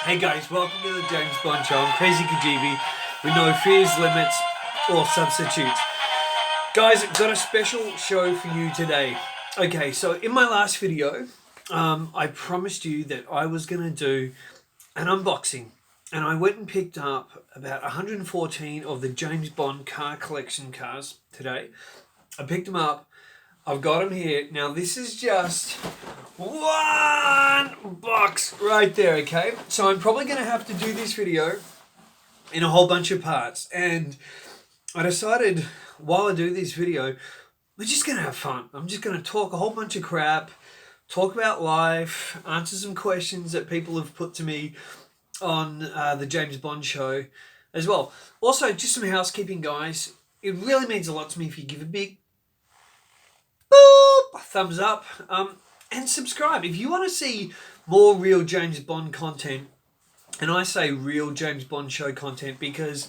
Hey guys, welcome to the James Bond Show. I'm Krazy Kajeevie with no fears, limits, or substitutes. Guys, I've got a special show for you today. Okay, so in my last video, I promised you that I was going to do an unboxing. And I went and picked up about 114 of the James Bond car collection cars today. I picked them up. I've got them here. Now, this is just one box right there, okay? So I'm probably going to have to do this video in a whole bunch of parts. And I decided while I do this video, we're just going to have fun. I'm just going to talk a whole bunch of crap, talk about life, answer some questions that people have put to me on the James Bond Show as well. Also, just some housekeeping, guys. It really means a lot to me if you give a big boop, thumbs up, and subscribe. If you want to see more real James Bond content, and I say real James Bond Show content because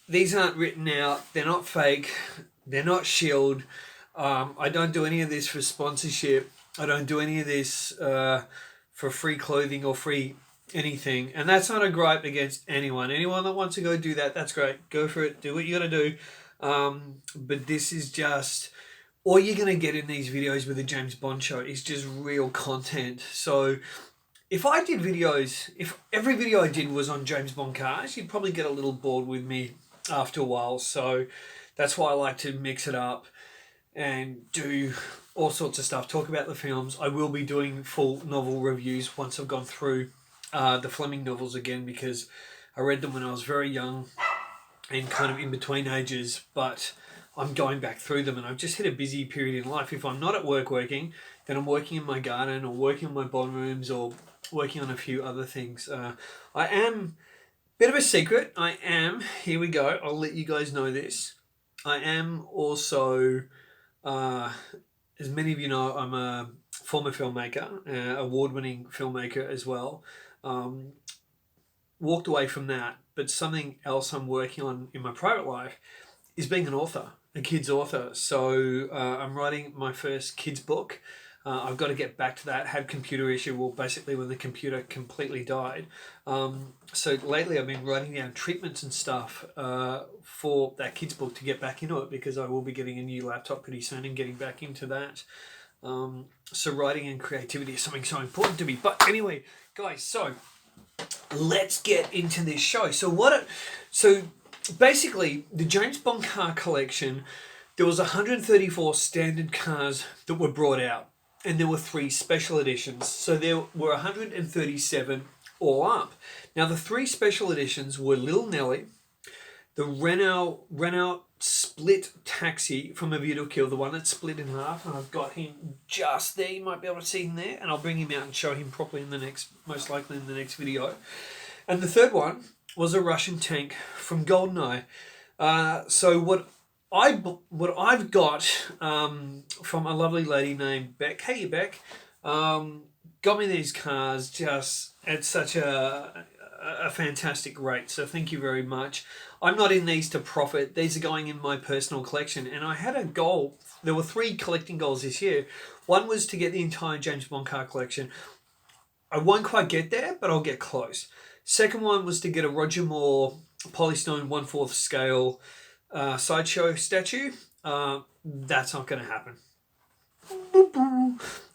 these aren't written out, they're not fake, they're not shilled. I don't do any of this for sponsorship. I don't do any of this for free clothing or free anything. And that's not a gripe against anyone. Anyone that wants to go do that, that's great. Go for it. Do what you got to do. But this is just... all you're going to get in these videos with the James Bond Show is just real content. So if I did videos, if every video I did was on James Bond cars, you'd probably get a little bored with me after a while. So that's why I like to mix it up and do all sorts of stuff. Talk about the films. I will be doing full novel reviews once I've gone through the Fleming novels again, because I read them when I was very young and kind of in between ages, but I'm going back through them, and I've just hit a busy period in life. If I'm not at work working, then I'm working in my garden or working on my bond rooms or working on a few other things. I am, bit of a secret, I am, here we go, I'll let you guys know this. I am also, as many of you know, I'm a former filmmaker, award-winning filmmaker as well. Walked away from that, but something else I'm working on in my private life is being an author, a kid's author. So I'm writing my first kid's book. I've got to get back to that. Had computer issue, well, basically when the computer completely died. So lately I've been writing down treatments and stuff for that kid's book to get back into it, because I will be getting a new laptop pretty soon and getting back into that. So writing and creativity is something so important to me. But anyway, guys, so let's get into this show. So basically, the James Bond car collection, there was 134 standard cars that were brought out, and there were 3 special editions. So there were 137 all up. Now, the 3 special editions were Little Nelly, the Renault Split Taxi from A View to Kill, the one that split in half, and I've got him just there. You might be able to see him there, and I'll bring him out and show him properly in the next, most likely in the next video. And the third one was a Russian tank from GoldenEye. So what I've got from a lovely lady named Beck. Hey, Beck. Got me these cars just at such a fantastic rate. So thank you very much. I'm not in these to profit. These are going in my personal collection. And I had a goal. There were 3 collecting goals this year. One was to get the entire James Bond car collection. I won't quite get there, but I'll get close. Second one was to get a Roger Moore Polystone 1/4 scale sideshow statue. That's not going to happen.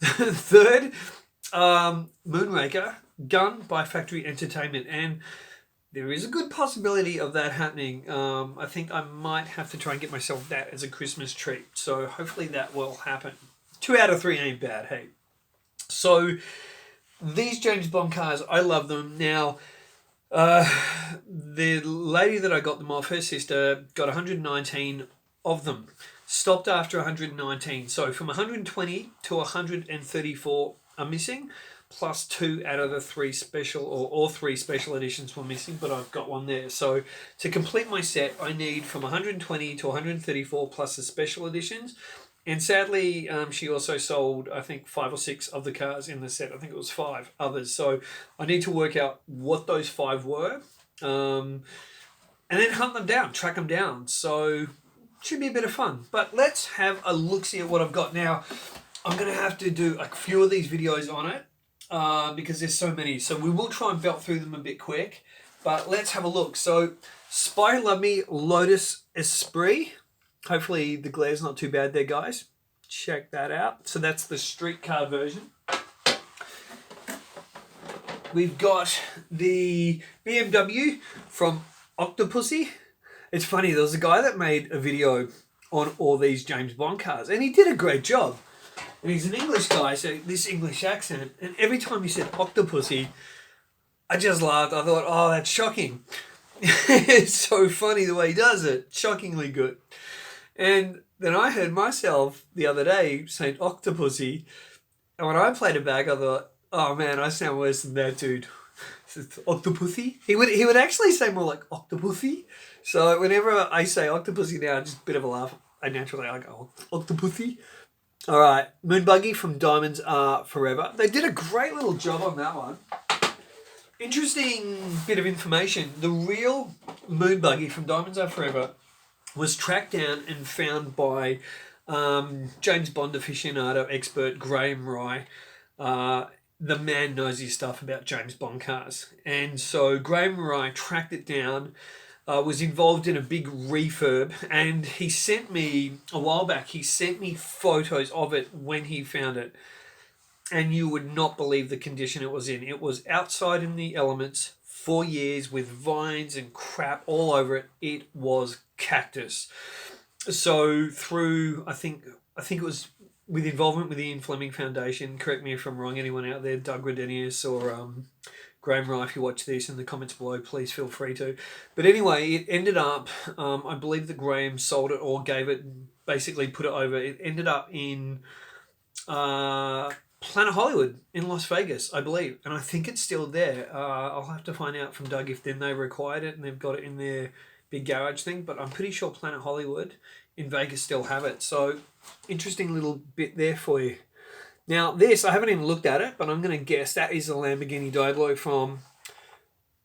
Third, Moonraker gun by Factory Entertainment, and there is a good possibility of that happening. I think I might have to try and get myself that as a Christmas treat. So hopefully that will happen. 2 out of 3 ain't bad, hey. So these James Bond cars, I love them. Now, the lady that I got them off, her sister, got 119 of them. Stopped after 119. So from 120 to 134 are missing, plus 2 out of the 3 special, or all 3 special editions were missing, but I've got one there. So to complete my set, I need from 120 to 134 plus the special editions. And sadly, she also sold, I think, 5 or 6 of the cars in the set. I think it was 5 others. So I need to work out what those 5 were, and then hunt them down, track them down. So should be a bit of fun. But let's have a look-see at what I've got now. I'm going to have to do a few of these videos on it. because there's so many. So we will try and belt through them a bit quick. But let's have a look. So Spy Love Me, Lotus Esprit. Hopefully the glare's not too bad there, guys. Check that out. So that's the streetcar version. We've got the BMW from Octopussy. It's funny, there was a guy that made a video on all these James Bond cars, and he did a great job. And he's an English guy, so this English accent, and every time he said Octopussy, I just laughed. I thought, oh, that's shocking. It's so funny the way he does it. Shockingly good. And then I heard myself the other day saying Octopussy, and when I played it back, I thought, oh man, I sound worse than that dude. It's Octopussy. He would actually say more like Octopussy. So whenever I say Octopussy now, just a bit of a laugh. I go Octopussy. All right, Moon Buggy from Diamonds Are Forever. They did a great little job on that one. Interesting bit of information. The real Moon Buggy from Diamonds Are Forever was tracked down and found by James Bond aficionado expert Graham Rye. The man knows his stuff about James Bond cars. And so Graham Rye tracked it down, was involved in a big refurb, and he sent me, a while back, he sent me photos of it when he found it. And you would not believe the condition it was in. It was outside in the elements, 4 years, with vines and crap all over it. It was cactus. So through, I think it was with involvement with the Ian Fleming Foundation, correct me if I'm wrong, anyone out there, Doug Redenius or Graham Rye, if you watch this in the comments below, please feel free to. But anyway, it ended up, I believe that Graham sold it or gave it, basically put it over. It ended up in Planet Hollywood in Las Vegas, I believe. And I think it's still there. I'll have to find out from Doug if then they required it and they've got it in their big garage thing. But I'm pretty sure Planet Hollywood in Vegas still have it. So interesting little bit there for you. Now this, I haven't even looked at it, but I'm going to guess that is a Lamborghini Diablo from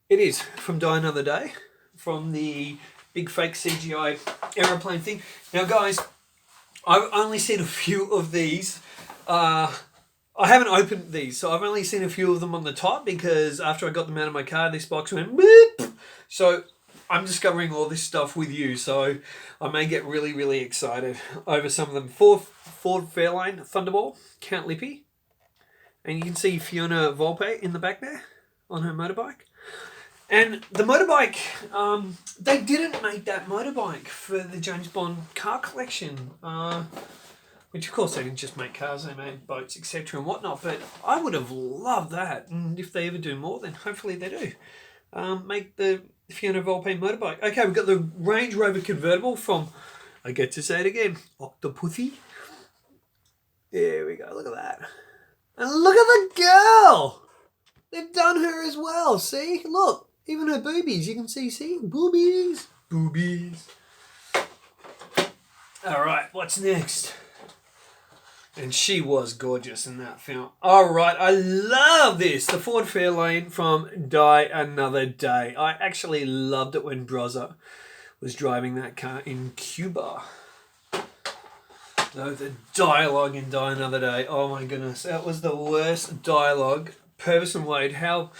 Die Another Day, from the big fake CGI aeroplane thing. Now guys, I've only seen a few of these. I haven't opened these, so I've only seen a few of them on the top because after I got them out of my car, this box went boop. So I'm discovering all this stuff with you, so I may get really, really excited over some of them. Ford Fairlane Thunderball, Count Lippy. And you can see Fiona Volpe in the back there on her motorbike. And the motorbike, they didn't make that motorbike for the James Bond car collection. Which, of course, they didn't just make cars, they made boats, etc. and whatnot. But I would have loved that. And if they ever do more, then hopefully they do. Make the Fiona Volpe motorbike. Okay, we've got the Range Rover convertible from, I get to say it again, Octopussy. There we go, look at that. And look at the girl! They've done her as well, see? Look, even her boobies, you can see, boobies. Boobies. All right, what's next? And she was gorgeous in that film. All right, I love this. The Ford Fairlane from Die Another Day. I actually loved it when Brozza was driving that car in Cuba. No, the dialogue in Die Another Day. Oh my goodness, that was the worst dialogue. Purvis and Wade, how...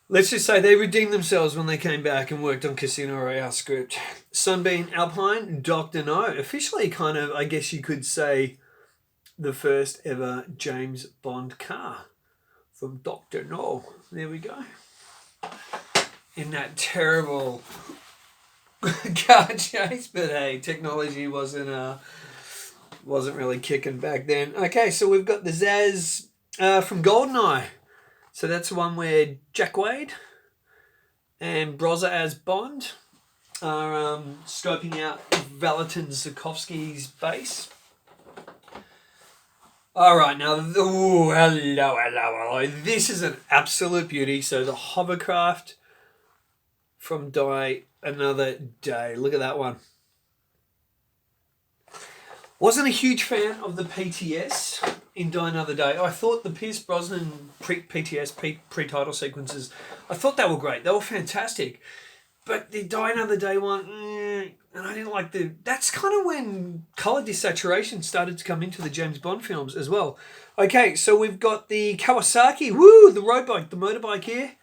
Let's just say they redeemed themselves when they came back and worked on Casino Royale script. Sunbeam Alpine, Dr. No. Officially kind of, I guess you could say, the first ever James Bond car from Dr. No. There we go. In that terrible car chase, but hey, technology wasn't really kicking back then. Okay, so we've got the Zaz from GoldenEye. So that's the one where Jack Wade and Brozza as Bond are scoping out Valentin Zukovsky's base. All right, now, hello. This is an absolute beauty. So the hovercraft from Die Another Day. Look at that one. Wasn't a huge fan of the PTS in Die Another Day. I thought the Pierce Brosnan PTS pre-title sequences, I thought they were great. They were fantastic. But the Die Another Day one, And I didn't like that's kind of when colour desaturation started to come into the James Bond films as well. Okay, so we've got the Kawasaki, woo, the road bike, the motorbike here.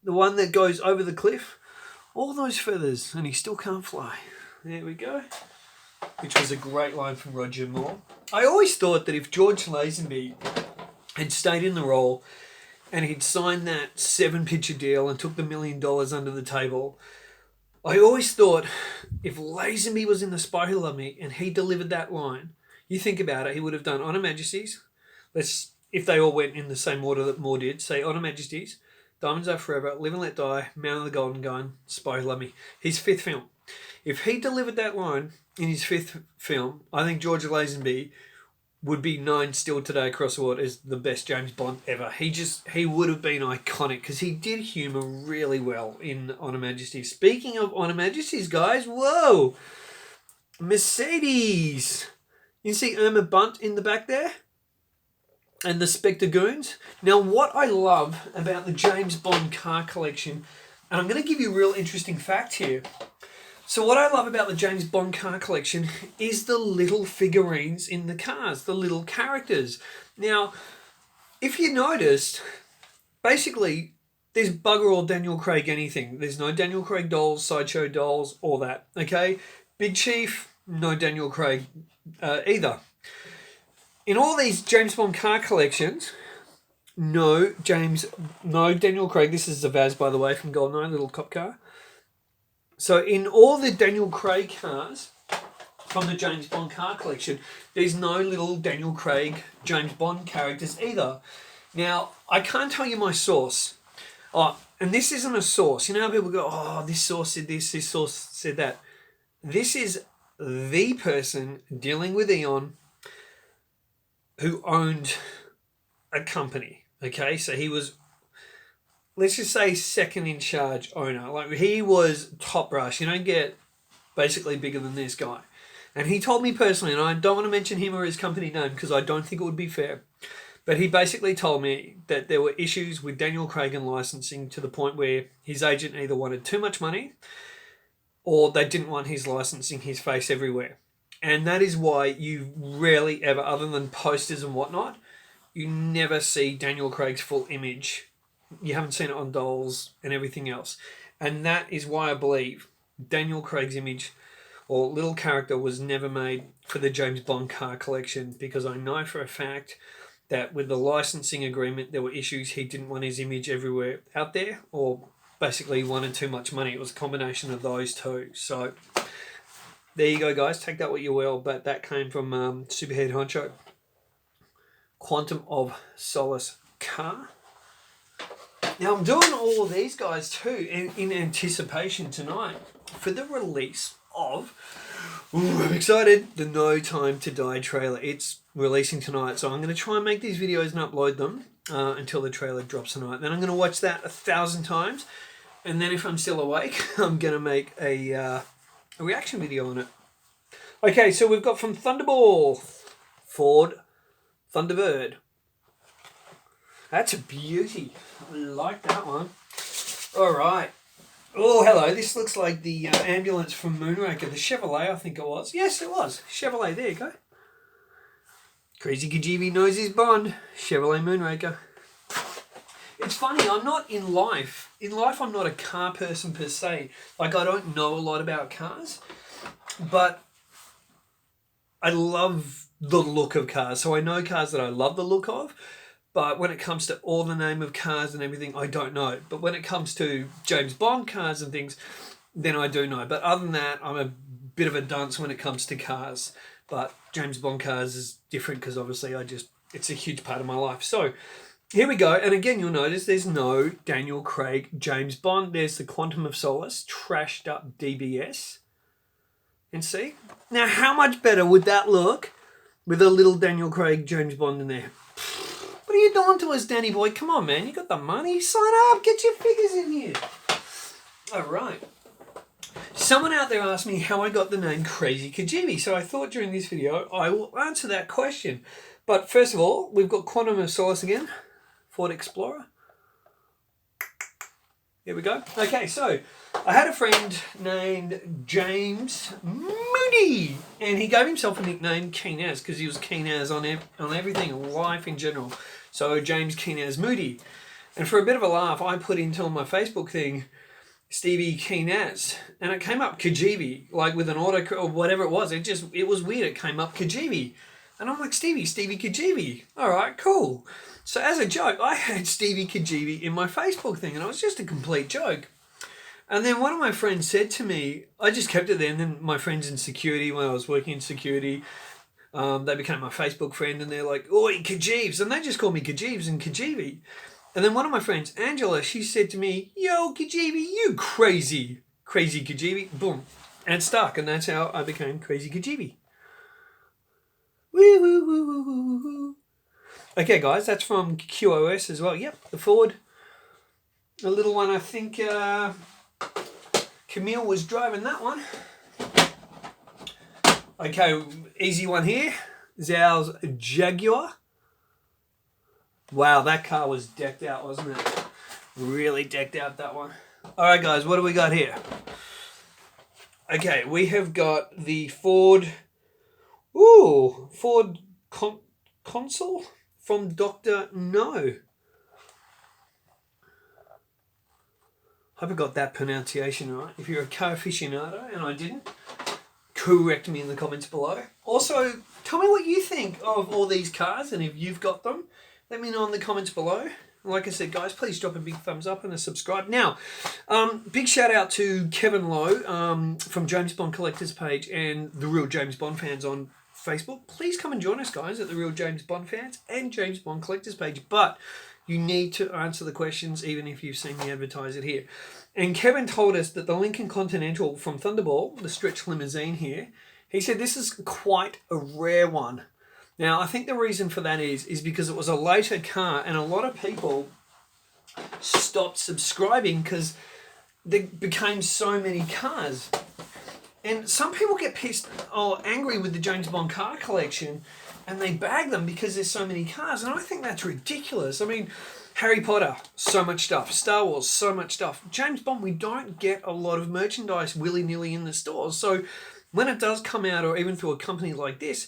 The one that goes over the cliff. All those feathers, and he still can't fly. There we go. Which was a great line from Roger Moore. I always thought that if George Lazenby had stayed in the role and he'd signed that 7-picture deal and took the $1 million under the table, I always thought if Lazenby was in The Spy Who Loved Me and he delivered that line, you think about it, he would have done On Her Majesty's. If they all went in the same order that Moore did, say On Her Majesty's, Diamonds Are Forever, Live and Let Die, Man of the Golden Gun, Spy Who Loved Me. His 5th film. If he delivered that line in his 5th film, I think George Lazenby would be known still today across the world as the best James Bond ever. He would have been iconic because he did humour really well in On Her Majesty. Speaking of On Her Majesty's, guys, whoa! Mercedes! You see Irma Bunt in the back there? And the Spectre Goons. Now, what I love about the James Bond car collection, and I'm going to give you a real interesting fact here. So what I love about the James Bond car collection is the little figurines in the cars, the little characters. Now, if you noticed, basically, there's bugger all Daniel Craig anything. There's no Daniel Craig dolls, sideshow dolls, all that, okay? Big Chief, no Daniel Craig either. In all these James Bond car collections, no Daniel Craig. This is Zavaz, by the way, from GoldenEye, little cop car. So in all the Daniel Craig cars from the James Bond car collection, there's no little Daniel Craig James Bond characters either. Now, I can't tell you my source. Oh, and this isn't a source. You know how people go, oh, this source said this source said that. This is the person dealing with Eon who owned a company, okay? So he was, let's just say, second in charge owner. Like, he was top brass. You don't get basically bigger than this guy. And he told me personally, and I don't want to mention him or his company name because I don't think it would be fair, but he basically told me that there were issues with Daniel Craig and licensing to the point where his agent either wanted too much money or they didn't want his licensing his face everywhere. And that is why you rarely ever, other than posters and whatnot, you never see Daniel Craig's full image. You haven't seen it on dolls and everything else. And that is why I believe Daniel Craig's image or little character was never made for the James Bond car collection, because I know for a fact that with the licensing agreement, there were issues. He didn't want his image everywhere out there, or basically wanted too much money. It was a combination of those two. So there you go, guys. Take that what you will, but that came from Superhead Honcho. Quantum of Solace car. Now, I'm doing all of these guys too in anticipation tonight for the release of, I'm excited, the No Time to Die trailer. It's releasing tonight, so I'm going to try and make these videos and upload them until the trailer drops tonight. Then I'm going to watch that 1,000 times, and then if I'm still awake, I'm going to make a reaction video on it. Okay, so we've got from Thunderball, Ford Thunderbird. That's a beauty. I like that one. All right. Oh, hello. This looks like the ambulance from Moonraker. The Chevrolet, I think it was. Yes, it was. Chevrolet, there you go. Krazy Kajeevie knows his Bond. Chevrolet Moonraker. It's funny, I'm not in life. In life, I'm not a car person per se. Like, I don't know a lot about cars. But I love the look of cars. So I know cars that I love the look of. But when it comes to all the name of cars and everything, I don't know. But when it comes to James Bond cars and things, then I do know. But other than that, I'm a bit of a dunce when it comes to cars. But James Bond cars is different because obviously it's a huge part of my life. So here we go. And again, you'll notice there's no Daniel Craig James Bond. There's the Quantum of Solace, trashed up DBS. And see? Now, how much better would that look with a little Daniel Craig James Bond in there? What are you doing to us, Danny boy? Come on, man. You got the money. Sign up. Get your figures in here. All right. Someone out there asked me how I got the name Krazy Kajeevie. So I thought during this video I will answer that question. But first of all, we've got Quantum of Solace again. Ford Explorer. Here we go. Okay, so I had a friend named James Moody, and he gave himself a nickname Keen As because he was keen as on everything, life in general. So James Keen As Moody. And for a bit of a laugh, I put into my Facebook thing, Stevie Keen As, and it came up Kajeevie, like with an auto or whatever it was. It was weird. It came up Kajeevie. And I'm like, Stevie Kajeevie. All right, cool. So as a joke, I had Stevie Kajeevie in my Facebook thing, and it was just a complete joke. And then one of my friends said to me, I just kept it there, and then my friends in security, when I was working in security, they became my Facebook friend, and they're like, oi, Kajeeves. And they just called me Kajeeves and Kajeevie. And then one of my friends, Angela, she said to me, yo, Kajeevie, you crazy Kajeevie. Boom. And it stuck, and that's how I became Krazy Kajeevie. Woo, woo, woo, woo, woo, woo. Okay, guys, that's from QOS as well. Yep, the Ford. A little one, I think Camille was driving that one. Okay, easy one here. Zhao's Jaguar. Wow, that car was decked out, wasn't it? Really decked out, that one. All right, guys, what do we got here? Okay, we have got the Ford... Ooh, Ford Consul from Dr. No. Hope I got that pronunciation right. If you're a car aficionado and I didn't, correct me in the comments below. Also, tell me what you think of all these cars, and if you've got them, let me know in the comments below. Like I said, guys, please drop a big thumbs up and a subscribe. Now, big shout out to Kevin Lowe from James Bond Collectors page and the Real James Bond Fans on Facebook. Please come and join us, guys, at the Real James Bond Fans and James Bond Collectors page. But you need to answer the questions even if you've seen me advertise it here. And Kevin told us that the Lincoln Continental from Thunderball, the stretch limousine here, he said this is quite a rare one. Now, I think the reason for that is because it was a later car and a lot of people stopped subscribing because there became so many cars. And some people get pissed or angry with the James Bond car collection and they bag them because there's so many cars. And I think that's ridiculous. I mean, Harry Potter, so much stuff. Star Wars, so much stuff. James Bond, we don't get a lot of merchandise willy-nilly in the stores. So when it does come out, or even through a company like this,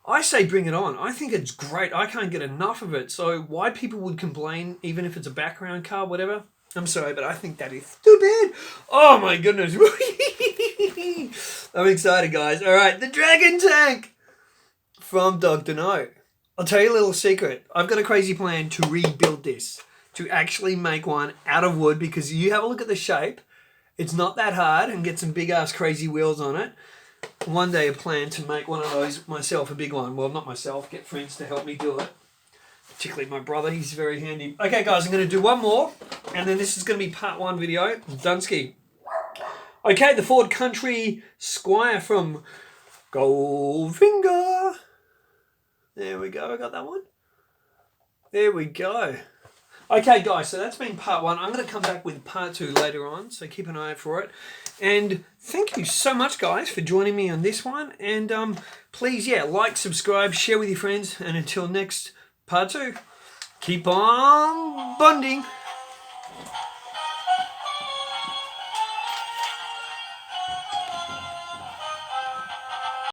I say bring it on. I think it's great. I can't get enough of it. So why people would complain, even if it's a background car, whatever, I'm sorry, but I think that is too bad. Oh my goodness. I'm excited, guys. All right, the Dragon Tank from Dr. No. I'll tell you a little secret. I've got a crazy plan to rebuild this, to actually make one out of wood, because you have a look at the shape. It's not that hard, and get some big-ass crazy wheels on it. One day I plan to make one of those myself, a big one. Well, not myself, get friends to help me do it. Particularly my brother, he's very handy. Okay, guys, I'm going to do one more, and then this is going to be part one video. Dunsky. Okay, the Ford Country Squire from Goldfinger. There we go, I got that one. There we go. Okay, guys, so that's been part one. I'm going to come back with part two later on, so keep an eye out for it. And thank you so much, guys, for joining me on this one. And please, yeah, like, subscribe, share with your friends. And until next part two, keep on bonding.